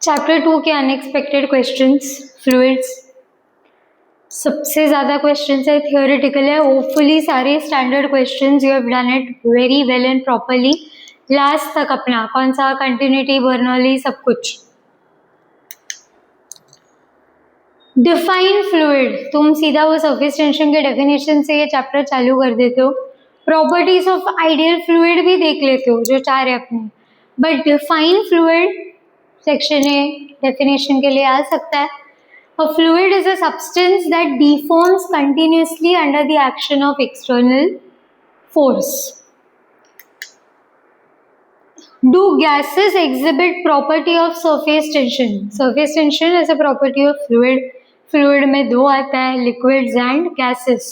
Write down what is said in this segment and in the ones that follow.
Chapter 2 के unexpected questions, fluids. सबसे ज़्यादा क्वेश्चंस है, थियोरेटिकल है। होपफुली सारे standard questions you have done it very well and properly last तक। अपना कौन सा कंटिन्यूटी, बर्नौली, सब कुछ। डिफाइन फ्लूइड, तुम सीधा वो सरफेस टेंशन के डेफिनेशन से ये चैप्टर चालू कर देते हो। प्रॉपर्टीज ऑफ आइडियल फ्लूइड भी देख लेते हो जो 4 है अपने, but define fluid section a definition के लिए आ सकता है। A fluid is a substance that deforms continuously under the action of external force. Do gases exhibit property of surface tension? Surface tension is a property of fluid. Fluid में दो आता है, liquids and gases.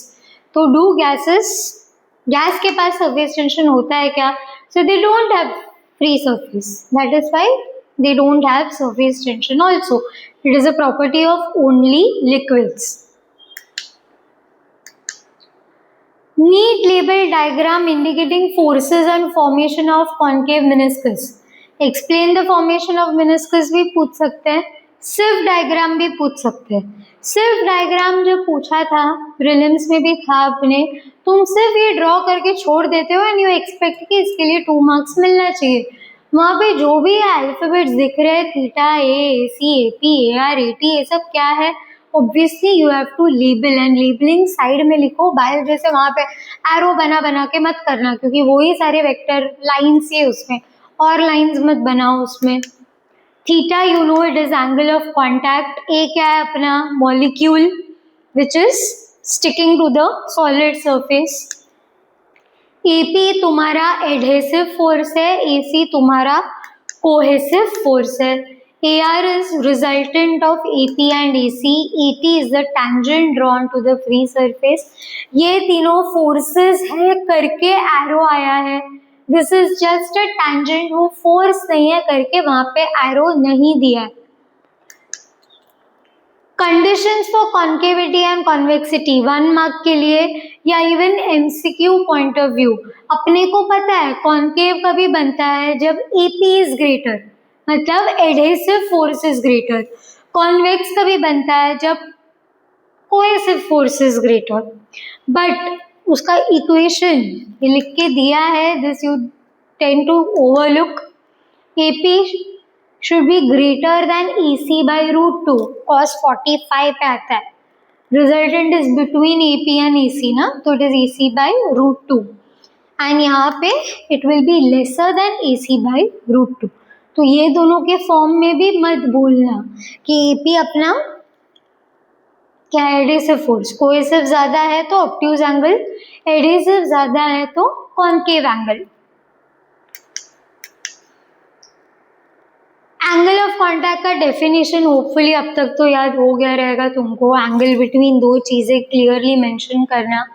तो do gases, gas के पास surface tension होता है क्या? So they don't have free surface. That is why they don't have surface tension also. It is a property of only liquids. Neat label diagram indicating forces and formation of concave meniscus. Explain the formation of meniscus भी पूछ सकते हैं, सिर्फ diagram भी पूछ सकते हैं। सिर्फ डायग्राम जो पूछा था प्रीलिम्स में भी था अपने, तुम सिर्फ ये ड्रॉ करके छोड़ देते हो एंड यू एक्सपेक्ट कि इसके लिए 2 मार्क्स मिलना चाहिए। वहाँ पे जो भी अल्फाबेट्स दिख रहे हैं, theta, A C, A P, A R, A T, ये सब क्या है? Obviously you have to label, and labelling side में लिखो। बाय जैसे वहाँ पे एरो बना बना के मत करना, क्योंकि वही सारे वेक्टर लाइन्स ही उसमें, और लाइन्स मत बनाओ उसमें। Theta you know it is angle of contact. A क्या है? अपना molecule which is sticking to the solid surface. AP तुम्हारा एडहेसिव फोर्स है, एसी तुम्हारा कोहेसिव फोर्स है। AR is resultant of AP and AC. AT is the tangent drawn to the free surface. ये तीनों forces है करके arrow आया है। This is just a tangent, वो force नहीं है करके वहाँ पे arrow नहीं दिया है। Conditions for concavity and convexity 1 mark के लिए, या even MCQ point of view. अपने को पता है कॉन्केव कभी बनता है जब AP is greater, मतलब adhesive force is greater. Convex कभी बनता है जब cohesive force is greater. But उसका इक्वेशन ये लिख के दिया है, this you tend to overlook. AP should be greater than EC by √2, cos 45 पे आता है। Resultant is between AP and EC ना, तो it is EC by √2, and यहाँ पे it will be lesser than EC by √2। तो ये दोनों के फॉर्म में भी मत भूलना कि एपी अपना क्या है? Adhesive force. कोहेसिव ज्यादा है तो ऑब्ट्यूज एंगल, एडहेसिव ज्यादा है तो concave angle. Angle of contact का डेफिनेशन होपफुली अब तक तो याद हो गया रहेगा तुमको। एंगल बिटवीन दो चीजें क्लियरली मेंशन करना।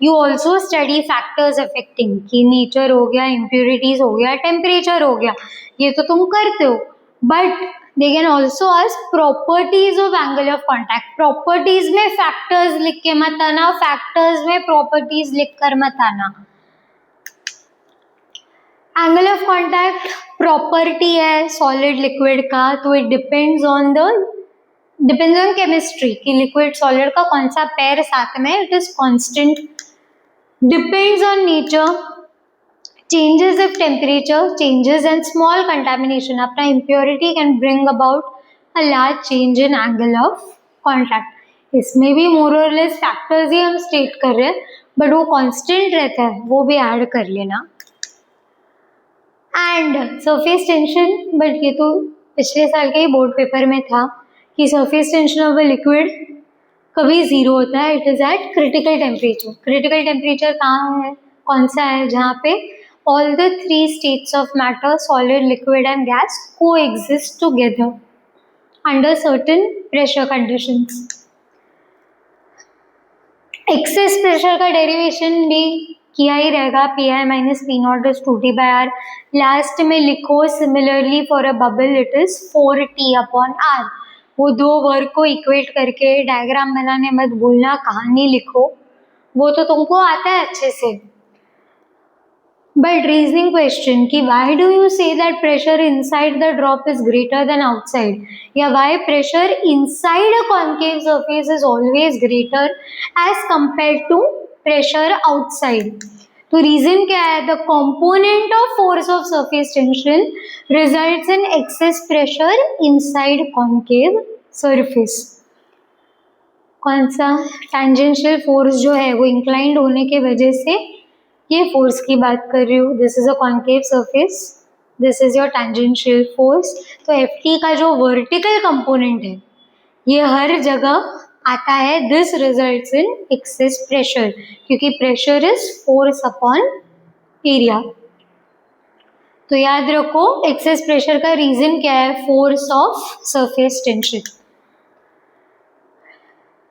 You also study factors affecting, कि नेचर हो गया, इम्प्योरिटीज हो गया, टेम्परेचर हो गया, ये तो तुम करते हो। But they can also ask properties of angle of contact. Properties में फैक्टर्स लिख के मत आना, फैक्टर्स में प्रॉपर्टीज लिख कर मत आना। एंगल ऑफ कॉन्टैक्ट प्रॉपर्टी है सॉलिड लिक्विड का, तो इट डिपेंड्स ऑन केमिस्ट्री कि लिक्विड सॉलिड का कौन सा पेयर साथ में। It is constant. Depends on nature, changes if temperature changes and small contamination, अपना impurity can bring about a large change in angle of contact. इसमें भी more or less factors ही हम state कर रहे हैं, but वो constant रहता है, वो भी add कर लेना। And surface tension, but ये तो पिछले साल के ही बोर्ड पेपर में था कि surface tension of a liquid कभी 0 होता है, it is at critical temperature. critical temperature कहाँ है, कौन सा है? जहाँ पे all the 3 states of matter, solid, liquid and gas coexist together under certain pressure conditions. excess pressure का derivation भी किया ही रहेगा, Pi minus P naught is 2T by R. Last में लिखो similarly for a bubble it is 4T upon R. वो दो work को equate करके डायग्राम बनाने मत भूलना, कहानी लिखो, वो तो तुमको आता है अच्छे से। बट रीजनिंग क्वेश्चन कि why do you say that pressure inside the drop is greater than outside, या why pressure inside a concave surface is always greater as compare to pressure outside. तो रीजन क्या है? The component of force of surface tension results in excess pressure inside concave surface. कौन सा? Tangential force जो है वो inclined होने के वजह से ये फोर्स की बात कर रही हूँ. This is a concave surface, this is your tangential force. तो एफ का जो वर्टिकल कंपोनेंट है ये हर जगह आता है. This results in excess pressure, क्योंकि pressure is force upon area. तो याद रखो एक्सेस प्रेशर का रीजन क्या है? Force of surface tension.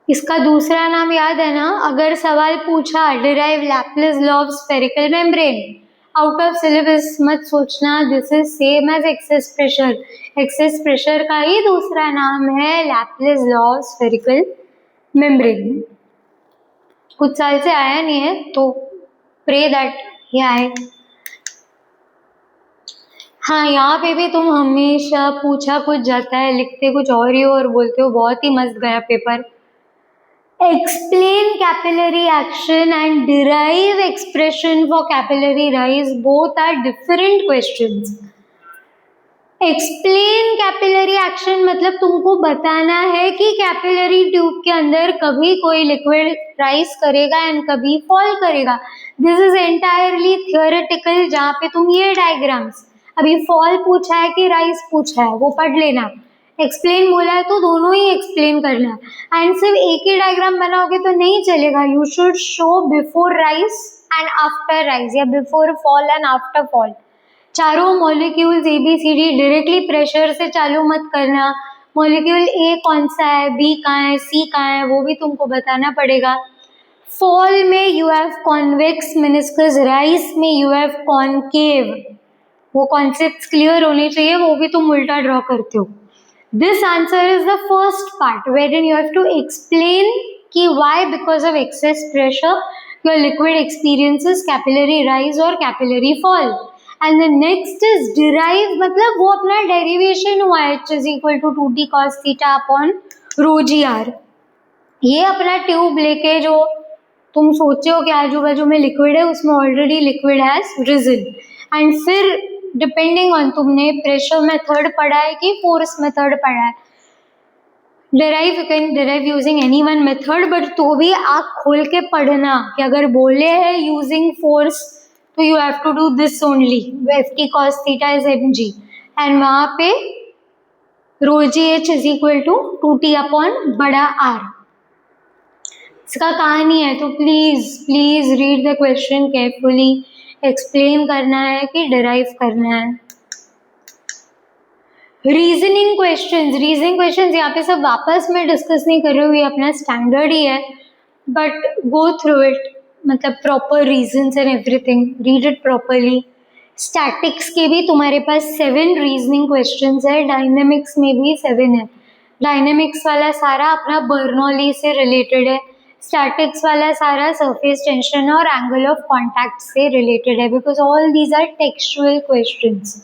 इसका दूसरा नाम याद है ना? अगर सवाल पूछा derive Laplace law of spherical membrane, out of syllabus मत सोचना. This is same as excess pressure. Excess pressure का ही दूसरा नाम है Laplace law of spherical membrane. कुछ साल से आया नहीं है तो प्रे दैट ये आए. हाँ, यहाँ पे भी तुम हमेशा पूछा कुछ जाता है, लिखते कुछ और ही हो और बोलते हो बहुत ही मस्त गया paper. Explain capillary action and derive expression for capillary rise. Both are different questions. Explain capillary action मतलब तुमको बताना है कि कैपिलरी ट्यूब के अंदर कभी कोई लिक्विड राइज करेगा एंड कभी फॉल करेगा. दिस इज एंटायरली थियोरेटिकल, जहाँ पे तुम ये डायग्राम्स, अभी फॉल पूछा है कि राइज पूछा है वो पढ़ लेना. एक्सप्लेन बोला है तो दोनों ही एक्सप्लेन करना है. एंड सिर्फ एक ही डायग्राम बनाओगे तो नहीं चलेगा. You should show before rise and after rise, या before fall and after fall. चारों मॉलिक्यूल्स ABCD डायरेक्टली प्रेशर से चालू मत करना. मॉलिक्यूल A कौन सा है, B कहाँ है, C कहाँ है, वो भी तुमको बताना पड़ेगा. फॉल में you have convex meniscus, rise में यू हैव कॉनकेव. वो कॉन्सेप्ट्स क्लियर होने चाहिए, वो भी तुम उल्टा ड्रॉ करते हो. This answer is the first part wherein you have to explain कि why because of excess pressure your liquid experiences capillary rise or capillary fall. And the next is derive, मतलब वो अपना derivation हुआ है, H is equal to 2t cos theta upon rho gr. ये अपना tube लेके जो तुम सोचे हो कि आजू बाजू में लिक्विड है, उसमें already liquid has reason. And फिर डिपेंडिंग ऑन तुमने प्रेशर मेथड पढ़ा है कि फोर्स मेथड पढ़ा है, derive you can derive using any one method, but तो भी आँख खोल के पढ़ना कि अगर बोले हैं यूजिंग फोर्स तो you have to do this only. Ft cos theta is mg and वहाँ पे rho gh is equal to 2t upon बड़ा R. इसका कहानी है, तो please please read the question carefully. Explain करना है कि डिराइव करना है. रीजनिंग क्वेश्चंस यहाँ पे सब वापस मैं डिस्कस नहीं कर रही हूँ, ये अपना स्टैंडर्ड ही है, बट गो थ्रू इट, मतलब proper reasons and everything, read it properly. Statics के भी तुम्हारे पास 7 रीजनिंग क्वेश्चंस है, डायनेमिक्स में भी 7 है. डायनेमिक्स वाला सारा अपना बर्नौली से रिलेटेड है, स्टैटिक्स वाला सारा सरफेस टेंशन और एंगल ऑफ कॉन्टैक्ट से रिलेटेड है, because all these are textual questions.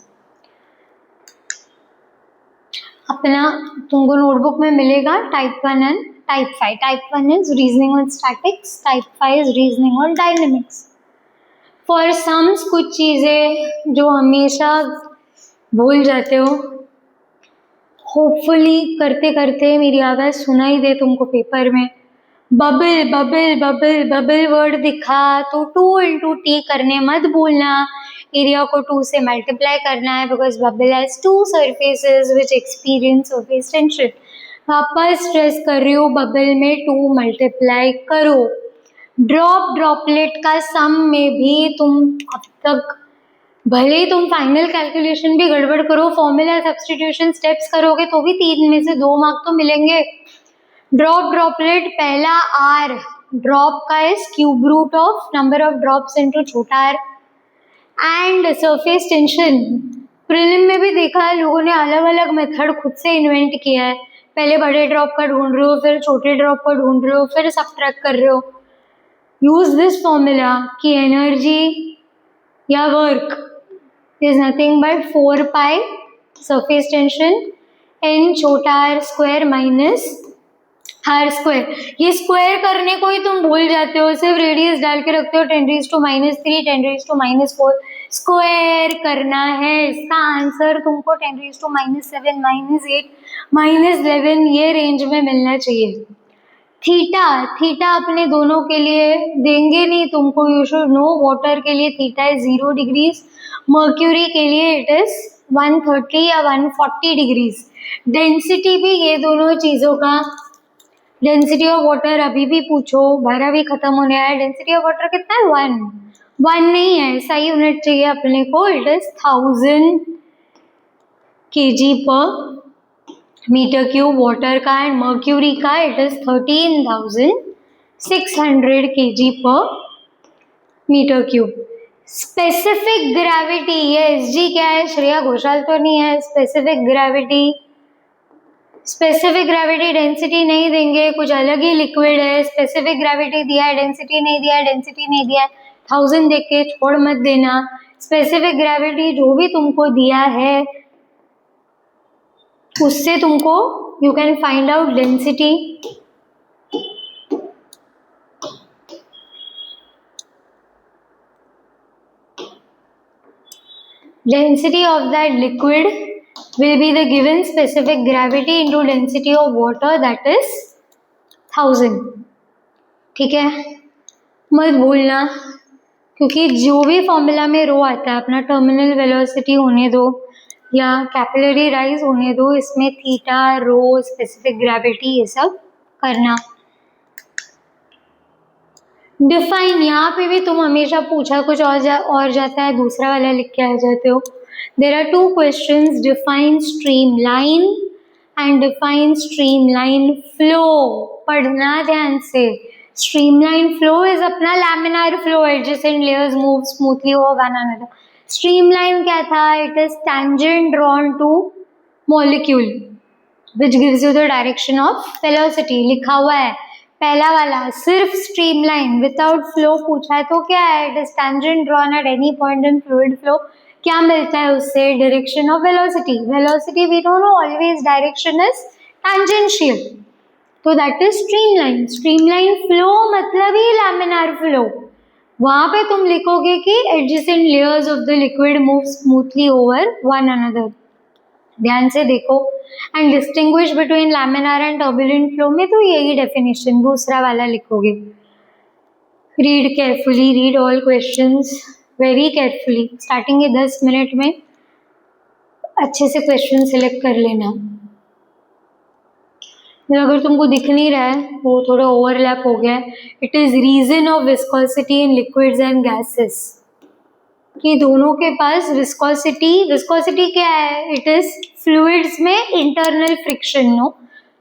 अपना तुमको नोटबुक में मिलेगा type 1 and type 5. Type 1 is reasoning on statics, type 5 is reasoning on dynamics. For sums कुछ चीज़ें जो हमेशा भूल जाते हो, होपफुली करते करते मेरी आवाज़ सुनाई दे तुमको पेपर में. Bubble bubble bubble bubble word दिखा तो 2 into t करने मत भूलना. एरिया को 2 से मल्टीप्लाई करना है, because bubble has 2 surfaces which experience surface tension. वापस स्ट्रेस कर रही हूँ, बबल में 2 मल्टीप्लाई करो. ड्रॉपलेट का सम में भी तुम अब तक भले ही तुम फाइनल कैलकुलेशन भी गड़बड़ करो, फॉर्मूला सब्स्टिट्यूशन स्टेप्स करोगे तो भी 3 में से 2 मार्क तो मिलेंगे. ड्रॉपलेट पहला R, ड्रॉप का is cube root of number of drops into छोटा r. And surface tension prelim में भी देखा है, लोगों ने अलग अलग मेथड खुद से इन्वेंट किया है. पहले बड़े ड्रॉप का ढूंढ रहे हो, फिर छोटे ड्रॉप का ढूंढ रहे हो, फिर सबट्रैक्ट कर रहे हो. यूज दिस फॉर्मूला कि एनर्जी या work is nothing but 4 pi surface tension n छोटा R square minus R square. ये स्क्वायर करने को ही तुम भूल जाते हो, सिर्फ रेडियस डाल के रखते हो 10⁻³ 10⁻⁴ स्क्वायर करना है। इसका आंसर तुमको 10⁻⁷ -8 -11 ये रेंज में मिलना चाहिए। थीटा अपने दोनों के लिए देंगे नहीं तुमको, यू शुड नो। वाटर के लिए थीटा इज 0 डिग्रीज, मर्क्यूरी के लिए इट इज 130 या 140 डिग्रीज। डेंसिटी भी ये दोनों चीजों का, डेंसिटी ऑफ वाटर अभी भी पूछो, 12 भी खत्म होने आया। डेंसिटी ऑफ वाटर कितना है? 1 नहीं है, सही यूनिट चाहिए अपने को। इट इज 1000 kg पर मीटर क्यूब वाटर का, एंड मर्क्यूरी का इट इज 13,600 kg पर मीटर क्यूब। स्पेसिफिक ग्रेविटी, ये एसजी क्या है? श्रेया घोषाल तो नहीं है। स्पेसिफिक ग्रेविटी डेंसिटी नहीं देंगे, कुछ अलग ही लिक्विड है। स्पेसिफिक ग्रेविटी दिया है, डेंसिटी नहीं दिया है, 1000 देख के छोड़ मत देना। स्पेसिफिक ग्रेविटी जो भी तुमको दिया है उससे तुमको you can find out density. Density of that liquid will be the given specific gravity into density of water, that is 1000। ठीक है, मत भूलना, क्योंकि जो भी फॉर्मूला में रो आता है अपना टर्मिनल वेलोसिटी होने दो या कैपिलरी राइज होने दो, इसमें थीटा, रो, स्पेसिफिक ग्रेविटी ये सब करना। डिफाइन, यहाँ पे भी तुम हमेशा पूछा कुछ और जाता है, दूसरा वाला लिख के आ जाते हो। There are 2 questions, define stream line and define stream line flow. पढ़ना ध्यान से। स्ट्रीम लाइन फ्लो इज अपना laminar flow, adjacent layers move smoothly over one another. Stream line क्या था? It is tangent drawn to molecule which gives you the direction of velocity। लिखा हुआ है पहला वाला। सिर्फ स्ट्रीमलाइन विदाउट फ्लो पूछा है तो क्या है? It is tangent drawn at any point in fluid flow. क्या मिलता है उससे? Direction of velocity. Velocity we don't know, always direction is tangential, तो that is streamline. Streamline flow मतलब ही लैमिनार फ्लो। वहां पे तुम लिखोगे कि adjacent layers of the liquid move smoothly over one another. ध्यान से देखो, and distinguish between laminar and turbulent flow में तो यही डेफिनेशन दूसरा वाला लिखोगे। Read carefully, read all questions very carefully. Starting के 10 मिनट में अच्छे से क्वेश्चन सिलेक्ट कर लेना। अगर तुमको दिख नहीं रहा है, वो थोड़ा ओवरलैप हो गया है। It is reason of viscosity in liquids and gases, कि दोनों के पास विस्कोसिटी क्या है? इट इज फ्लूइड्स में इंटरनल फ्रिक्शन, नो।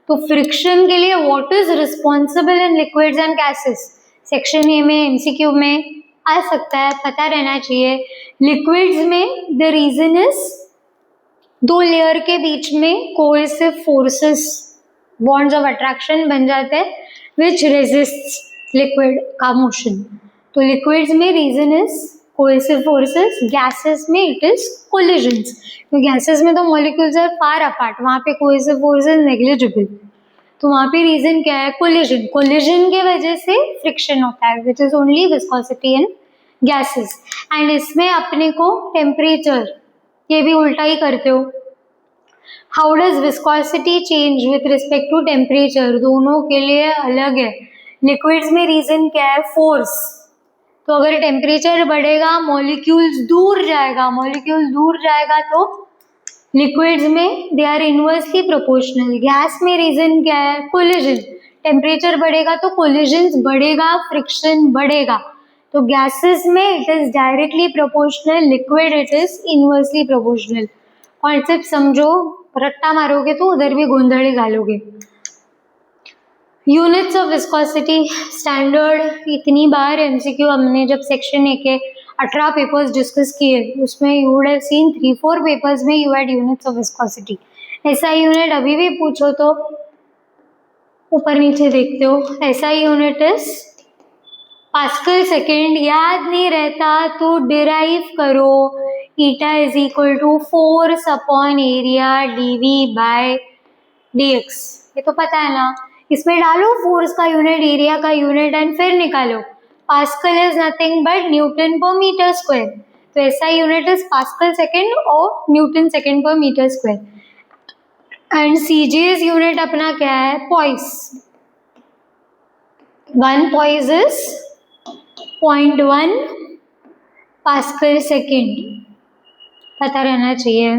तो फ्रिक्शन के लिए what is responsible in liquids and gases? Section A में एमसीक्यू में आ सकता है, पता रहना चाहिए। लिक्विड्स में द रीजन इज 2 लेयर के बीच में cohesive forces, bonds of attraction बन जाते हैं विच रेजिस्ट लिक्विड का मोशन। तो लिक्विड्स में reason is cohesive forces, gases में इट इज कोलिजन्स। तो गैसेस में तो मॉलिक्यूल्स आर फार अपार्ट, वहाँ पे कोएसिव फोर्स इज नेग्लिजिबल, तो वहाँ पे रीजन क्या है? कोलिजन। कोलिजन के वजह से फ्रिक्शन होता है which is only viscosity in gases. And इसमें अपने को टेम्परेचर, ये भी उल्टा ही करते हो। How does viscosity change with respect to temperature? दोनों के लिए अलग है। लिक्विड्स में रीजन क्या है? फोर्स। तो अगर टेम्परेचर बढ़ेगा मॉलिक्यूल्स दूर जाएगा तो लिक्विड्स में they are inversely proportional. Gas में रीजन क्या है? कोलिजन। टेम्परेचर बढ़ेगा तो कोलिजन्स बढ़ेगा, फ्रिक्शन बढ़ेगा। तो गैसेस में it is directly proportional, liquid it is inversely proportional. Concept समझो, रट्टा मारोगे तो उधर भी गोंधड़ ही डालोगे। यूनिट्स ऑफ विस्कोसिटी स्टैंडर्ड इतनी बार एमसीक्यू हमने जब सेक्शन ए के 18 पेपर्स डिस्कस किए, उसमें you would have seen 3-4 papers में you had units of viscosity. ऐसा यूनिट अभी भी पूछो तो ऊपर नीचे देखते हो। ऐसा यूनिट इज पास्कल सेकेंड याद नहीं रहता तो डिराइव करो, eta is equal to force upon area dv by dx। ये तो पता है ना, इसमें डालो फोर्स का यूनिट, एरिया का यूनिट एंड फिर निकालो। Pascal is nothing but newton per metre square, तो ऐसा यूनिट इज पास्कल सेकेंड और newton second per metre square. And CGS unit अपना क्या है, poise. 1 poise is 0.1 pascal second, पता रहना चाहिए।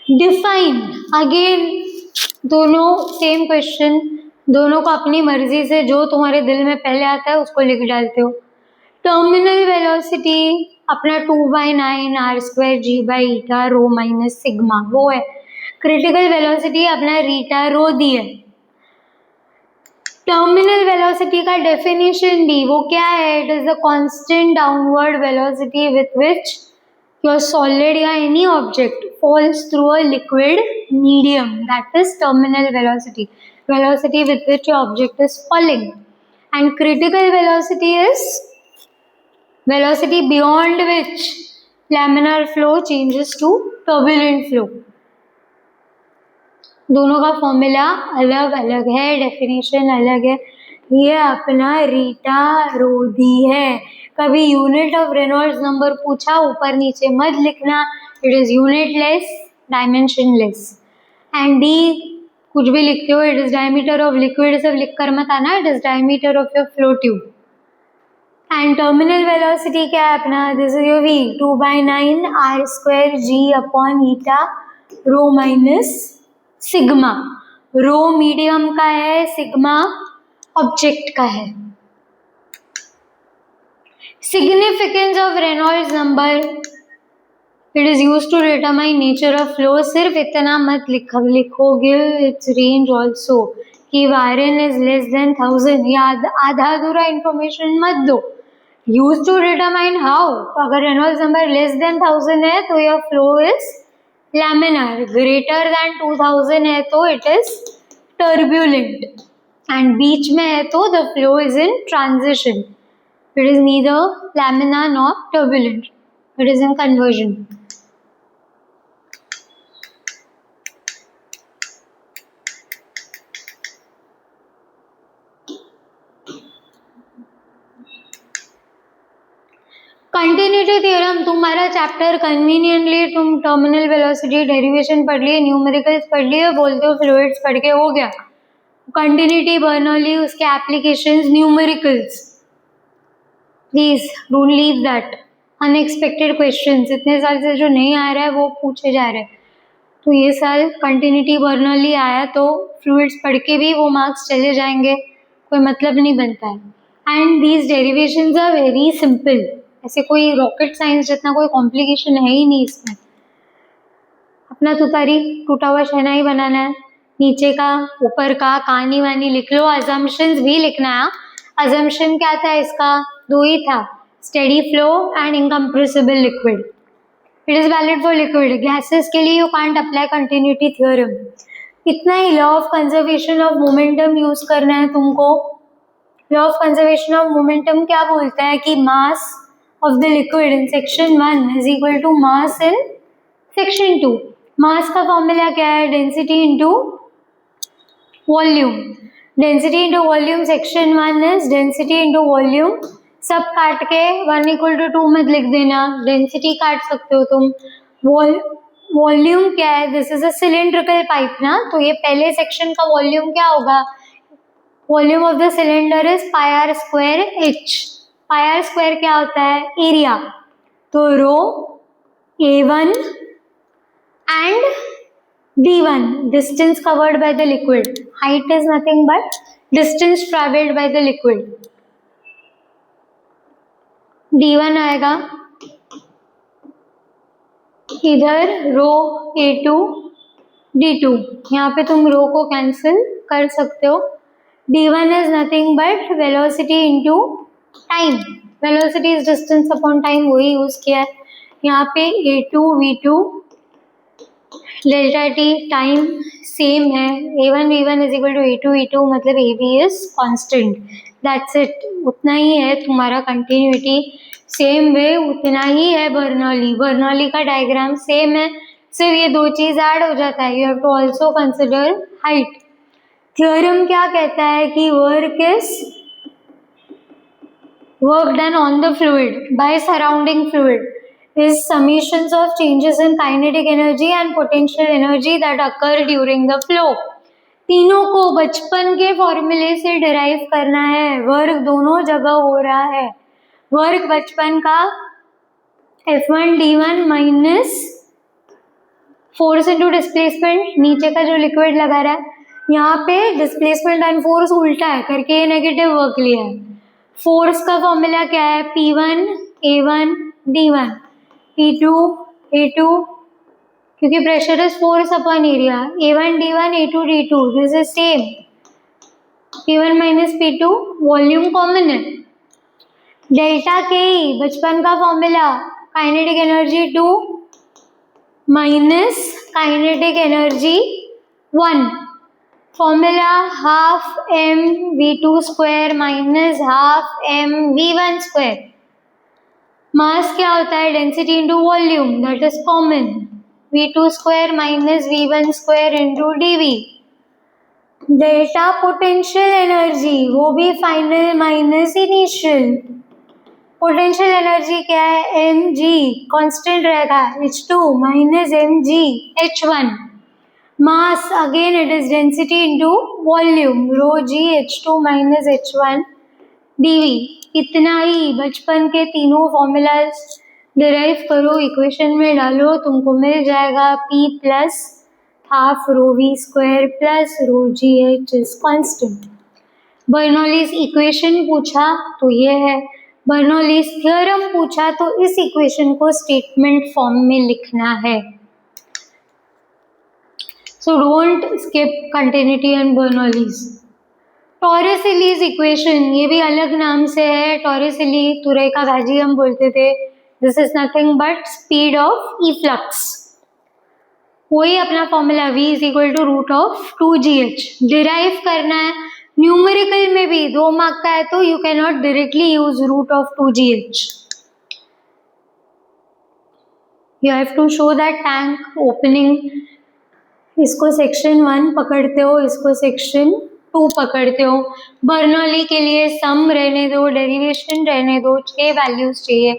डिफाइन, अगेन दोनों सेम क्वेश्चन, दोनों को अपनी मर्जी से जो तुम्हारे दिल में पहले आता है उसको लिख डालते हो। टर्मिनल वेलोसिटी अपना 2/9 r² g/eta rho minus sigma वो है। क्रिटिकल वेलोसिटी अपना रीटा रो दी है। टर्मिनल वेलोसिटी का डेफिनेशन दी, वो क्या है, it is the constant downward velocity with which your solid या any object falls through a liquid medium, that is terminal velocity, velocity with which your object is falling. And critical velocity is velocity beyond which laminar flow changes to turbulent flow. दोनों का formula अलग अलग है, definition अलग है। ये अपना रीटा रो दी है। कभी यूनिट ऑफ रेनॉल्ड्स नंबर पूछा ऊपर नीचे मत लिखना, it is unitless dimensionless. And D कुछ भी लिखते हो, it is diameter of liquid, सब लिख कर मत आना, it is diameter of your flow tube. And terminal velocity क्या है अपना, this is your v 2/9 r² g/eta rho minus sigma. Rho medium का है, सिग्मा ऑब्जेक्ट का है। Significance of Reynolds number, it is used to determine nature of flow. सिर्फ इतना मत लिखोगे, इट्स रेंज ऑल्सो, कि वायरन इज लेस देन 1000, याद आधा अधूरा इंफॉर्मेशन मत दो। यूज्ड टू डिटरमाइन हाउ, अगर रेनॉल्ड्स नंबर लेस देन 1000 है तो your flow is laminar, greater than 2000 है तो इट इज टर्ब्यूलेंट, एंड बीच में है तो the flow is in transition, it is neither laminar nor turbulent, it is in conversion. Continuity theorem तुम्हारा chapter conveniently तुम terminal velocity derivation पढ़ लिए, numericals पढ़ लिए, बोलते हो फ्लूइड्स पढ़ के हो गया। कंटिन्यूटी बर्नौली, उसके applications, numericals, please don't leave that. Unexpected questions इतने साल से जो नहीं आ रहा है वो पूछे जा रहे हैं, तो ये साल कंटिन्यूटी बर्नौली आया तो फ्लूइड्स पढ़ के भी वो मार्क्स चले जाएंगे, कोई मतलब नहीं बनता है। And these derivations are very simple, ऐसे कोई रॉकेट साइंस जितना कोई कॉम्प्लिकेशन है ही नहीं इसमें। अपना तुतारी टूटा हुआ शहनाई बनाना है, नीचे का ऊपर का कहानी वानी लिख लो, अजम्पशंस भी लिखना है। अजम्पशन क्या था इसका, दो ही था, steady flow and incompressible liquid. It is valid for liquid, gases के लिए you can't apply continuity theorem. इतना ही law of conservation of momentum use करना है तुमको। Law of conservation of momentum क्या बोलता है कि मास of the liquid in section 1 is equal to mass in section 2. मास का फॉर्मूला क्या है, density into volume. Density into volume section 1 is density into volume, सब काट के 1 = 2 मत लिख देना, डेंसिटी काट सकते हो तुम। वॉल्यूम क्या है, this is a cylindrical pipe ना, तो ये पहले सेक्शन का वॉल्यूम क्या होगा, volume of the cylinder is πr² h। πr² क्या होता है, एरिया, तो रो A1 and D1 distance covered by the liquid, height is nothing but distance travelled by the liquid. D1 आएगा इधर रो A2 D2, यहाँ पे तुम रो को कैंसिल कर सकते हो। D1 is nothing but velocity into time, velocity is distance upon time, वही यूज किया है यहाँ पे। A2 V2 delta T time same है, A1 V1 is equal to A2 E2, मतलब AB is constant, that's it, उतना ही है तुम्हारा कंटिन्यूटी। सेम वे उतना ही है बर्नौली का डायग्राम सेम है, सिर्फ ये दो चीज ऐड हो जाता है, you have to also consider height. Theorem क्या कहता है कि work done on the fluid by surrounding fluid is summations of changes in kinetic energy and potential energy that occur during the flow। तीनों को बचपन के फॉर्मूले से डिराइव करना है, वर्क दोनों जगह हो रहा है। वर्क बचपन का F1 D1 minus force into displacement, नीचे का जो लिक्विड लगा रहा है यहाँ पे डिस्प्लेसमेंट एंड फोर्स उल्टा है करके ये नेगेटिव वर्क लिया है। फोर्स का फॉर्मूला क्या है, P1 A1 D1 P2 A2, क्योंकि pressure is force upon area, A1 D1 A2 D2, this is same, P1 minus P2 volume common है। डेल्टा के बचपन का formula kinetic energy 2 minus kinetic energy 1, formula half m v2 square minus half m v1 square. Mass क्या होता है, density into volume, that is common, v2 square minus v1 square into dv। Delta potential energy वो भी final minus initial. Potential energy क्या है, mg constant रहेगा, h2 minus mg h1। Mass again it is density into volume, rho g h2 minus h1 dv। इतना ही, बचपन के तीनों formulas derive करो, इक्वेशन में डालो, तुमको मिल जाएगा p plus half rho v square plus row g h is constant. Bernoulli's equation पूछा तो ये है, बर्नौलीज थ्योरम पूछा तो इस इक्वेशन को स्टेटमेंट फॉर्म में लिखना है। So don't skip continuity and Bernoulli's। Torricelli's equation, ये भी अलग नाम से है, टॉरिसेली तुरई का भाजी हम बोलते थे। This is nothing but speed of efflux, वही अपना formula v is equal to root of 2gh derive करना है। न्यूमेरिकल में भी 2 मार्क का है तो you can not directly use root of 2gh, you have to show that tank opening, इसको सेक्शन 1 पकड़ते हो, इसको सेक्शन 2 पकड़ते हो। बर्नौली के लिए सम रहने दो, डेरिवेशन रहने दो, 6 वैल्यूज चाहिए,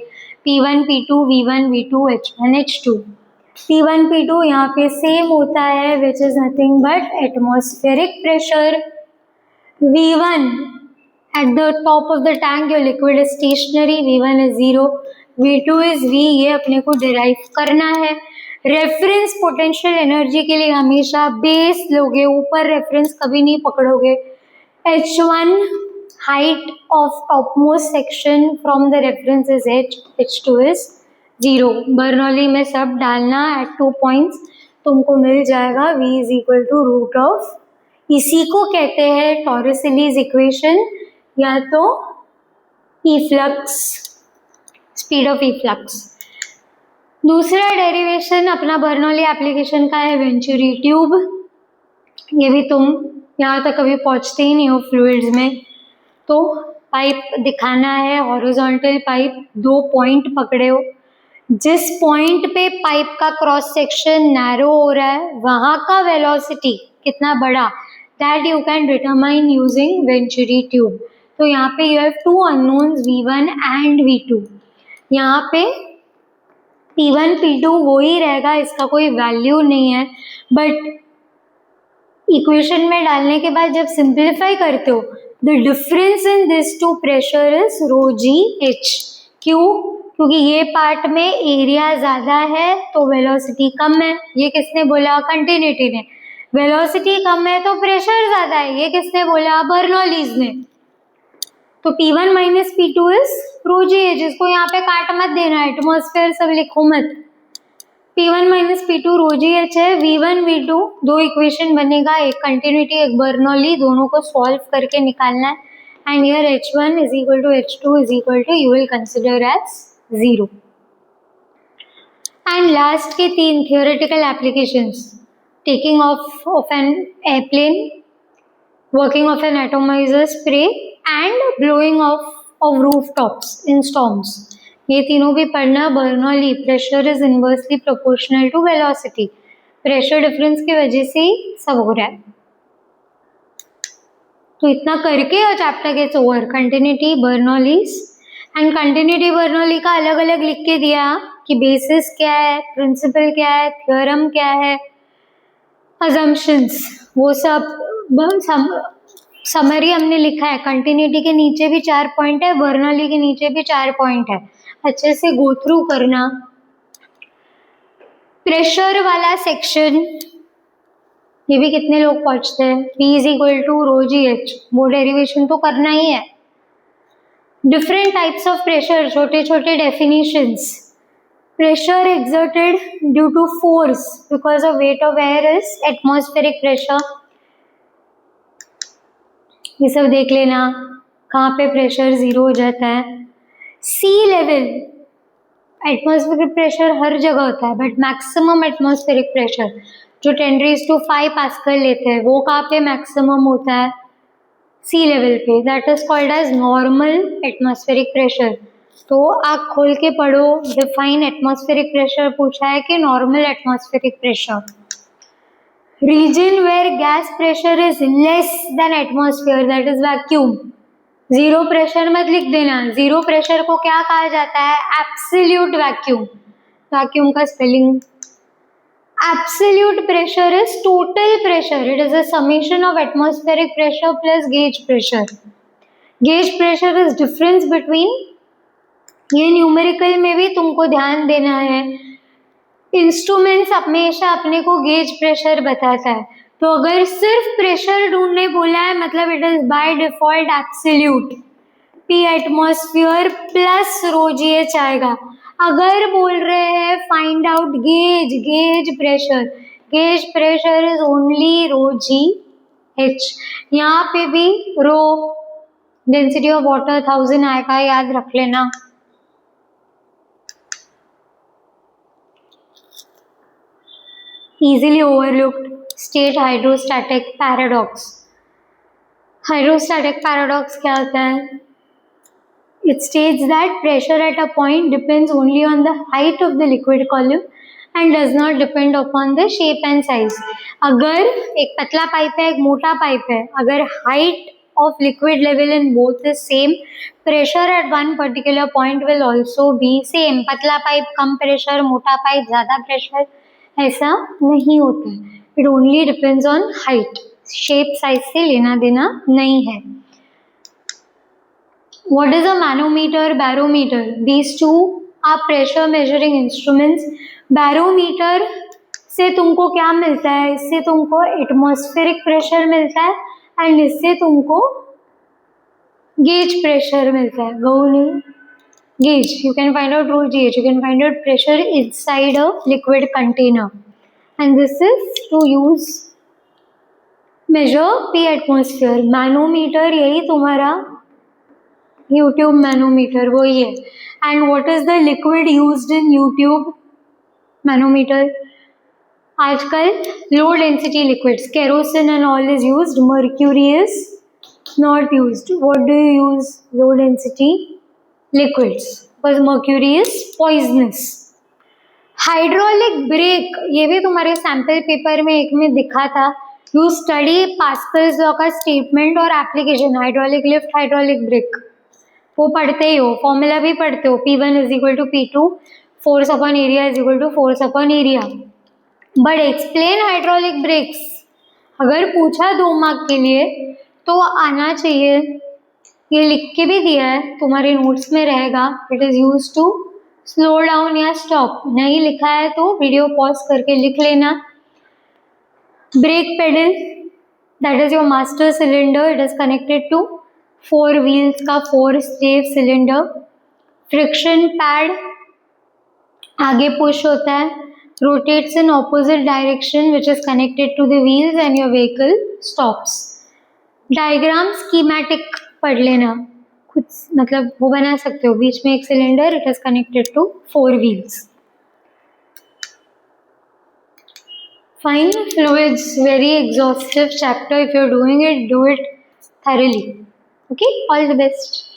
P1 P2 V1 V2 H1 H2। P1 P2 यहाँ पे सेम होता है, which is nothing but atmospheric pressure. V1 at the top of the tank your liquid is stationary, V1 is 0, V2 is V, ये अपने को derive करना है। Reference potential energy के लिए हमेशा बेस लोगे, ऊपर रेफरेंस कभी नहीं पकड़ोगे। H1 height of topmost section from the reference is h, H2 is 0। Bernoulli में सब डालना एट 2 पॉइंट्स, तुमको मिल जाएगा v is equal to root of, इसी को कहते हैं टॉरिसेलीज इक्वेशन या तो इफ्लक्स, स्पीड ऑफ इफ्लक्स। दूसरा डेरिवेशन अपना बर्नौली एप्लीकेशन का है वेंचुरी ट्यूब, ये भी तुम यहाँ तक कभी पहुँचते ही नहीं हो फ्लूइड्स में। तो पाइप दिखाना है, हॉरिजॉन्टल पाइप, 2 पॉइंट पकड़े हो, जिस पॉइंट पे पाइप का क्रॉस सेक्शन नैरो हो रहा है वहाँ का वेलोसिटी कितना बड़ा, that you can determine using venturi tube. तो यहाँ पे you have 2 unknowns V1 and V2, यहाँ पे P1 P2 वो ही रहेगा, इसका कोई वैल्यू नहीं है, बट इक्वेशन में डालने के बाद जब सिंप्लीफाई करते हो, the difference in this 2 pressure is rho g h. क्यों? क्योंकि ये पार्ट में एरिया ज़्यादा है तो वेलोसिटी कम है, ये किसने बोला, कंटिन्यूटी ने। वेलोसिटी कम है तो प्रेशर ज़्यादा है, ये किसने बोला, बर्नौलीज ने। तो P1 minus P2 is rho g h, जिसको यहाँ पे काट मत देना, एटमॉस्फेयर सब लिखो मत। P1 माइनस P2 रो जी एच है, V1 V2 दो इक्वेशन बनेगा, एक कंटिन्यूटी एक बर्नौली, दोनों को सॉल्व करके निकालना है। And here H1 is equal to H2 is equal to, you will consider as 0। And last के 3 theoretical applications, taking off an airplane, working of an atomizer spray and blowing of rooftops in storms. ये तीनों भी पढ़ना। Bernoulli, pressure is inversely proportional to velocity, pressure difference की वजह से ही सब हो रहा है। तो इतना करके और chapter gets over. Continuity, Bernoulli's and continuity Bernoulli का अलग अलग लिख के दिया कि बेसिस क्या है, प्रिंसिपल क्या है, थ्योरम क्या है, अजम्पशंस, वो सब समरी हमने लिखा है। कंटिन्यूटी के नीचे भी 4 पॉइंट है, बर्नौली के नीचे भी 4 पॉइंट है, अच्छे से गो थ्रू करना। प्रेशर वाला सेक्शन, ये भी कितने लोग पहुंचते हैं, P is equal to rho g h, वो डेरिवेशन तो करना ही है। डिफरेंट टाइप्स ऑफ प्रेशर, छोटे छोटे definitions. Pressure exerted due to force because of weight of air is atmospheric pressure। ये सब देख लेना कहाँ पे प्रेशर 0 हो जाता है। सी लेवल, एटमॉस्फेरिक प्रेशर हर जगह होता है, बट मैक्सिमम एटमॉस्फेरिक प्रेशर जो 10⁵ पास्कल लेते हैं वो कहाँ पे मैक्सिमम होता है, सी लेवल पे, that is called as normal atmospheric pressure. तो आँख खोल के पढ़ो, डिफाइन एटमॉस्फेरिक प्रेशर पूछा है कि normal atmospheric pressure. Reason where gas pressure is less than atmosphere, that is vacuum. 0 pressure मत लिख देना, 0 प्रेशर को क्या कहा जाता है, एब्सोल्यूट वैक्यूम। वैक्यूम का spelling, absolute pressure is total pressure, it is a summation of atmospheric pressure plus gauge pressure। gauge pressure is difference between, ये न्यूमेरिकल में भी तुमको ध्यान देना है। इंस्ट्रूमेंट्स हमेशा अपने को गेज प्रेशर बताता है, तो अगर सिर्फ प्रेशर ढूंढने बोला है मतलब it is by default absolute, P atmosphere plus rho g h आएगा। अगर बोल रहे हैं find out gauge pressure is only rho g h. यहाँ पे भी रो डेंसिटी ऑफ वाटर 1000 आएगा, याद रख लेना। easily overlooked, state hydrostatic paradox। Hydrostatic paradox क्या होता है, it states that pressure at a point depends only on the height of the liquid column and does not depend upon the shape and size। अगर एक पतला pipe है, एक मोटा pipe है, अगर height of liquid level in both is same, pressure at one particular point will also be same। पतला pipe कम pressure, मोटा पाइप ज़्यादा प्रेशर, ऐसा नहीं होता है। It only depends on height, shape size से लेना देना नहीं है। What is a manometer, barometer? These two are pressure measuring instruments। barometer से तुमको क्या मिलता है, इससे तुमको एटमॉस्फेरिक प्रेशर मिलता है एंड इससे तुमको गेज प्रेशर मिलता है। gauge, you can find out rho gauge, you can find out pressure inside a liquid container, and this is to use measure P atmosphere। Manometer यही तुम्हारा यूट्यूब मैनोमीटर वही है। And what is the liquid used in U tube manometer, आजकल low density liquids, kerosene and all is used, mercury is not used. What do you use low density liquids, because mercury is poisonous. Hydraulic brake, ये भी तुम्हारे sample paper में एक में दिखा था। You study Pascal's law का statement और application, hydraulic lift, hydraulic brake वो पढ़ते ही हो, फॉर्मूला भी पढ़ते हो, P1 is equal to P2, force upon area is equal to force upon area. But explain hydraulic brakes अगर पूछा 2 मार्क के लिए तो आना चाहिए। ये लिख के भी दिया है, तुम्हारे नोट्स में रहेगा। It is use to slow down या स्टॉप, नहीं लिखा है तो वीडियो पॉज करके लिख लेना। Brake pedal, that is your master cylinder, it is connected to 4 wheels का 4 स्टेप सिलेंडर। फ्रिक्शन पैड आगे पुश होता है, rotates in opposite direction which is connected to the wheels and your vehicle stops. Diagram schematic पढ़ लेना, खुद मतलब वो बना सकते हो, बीच में एक cylinder, it is connected to 4 wheels. Fine, fluids, very exhaustive chapter. If you're doing it, do it thoroughly. Okay, all the best.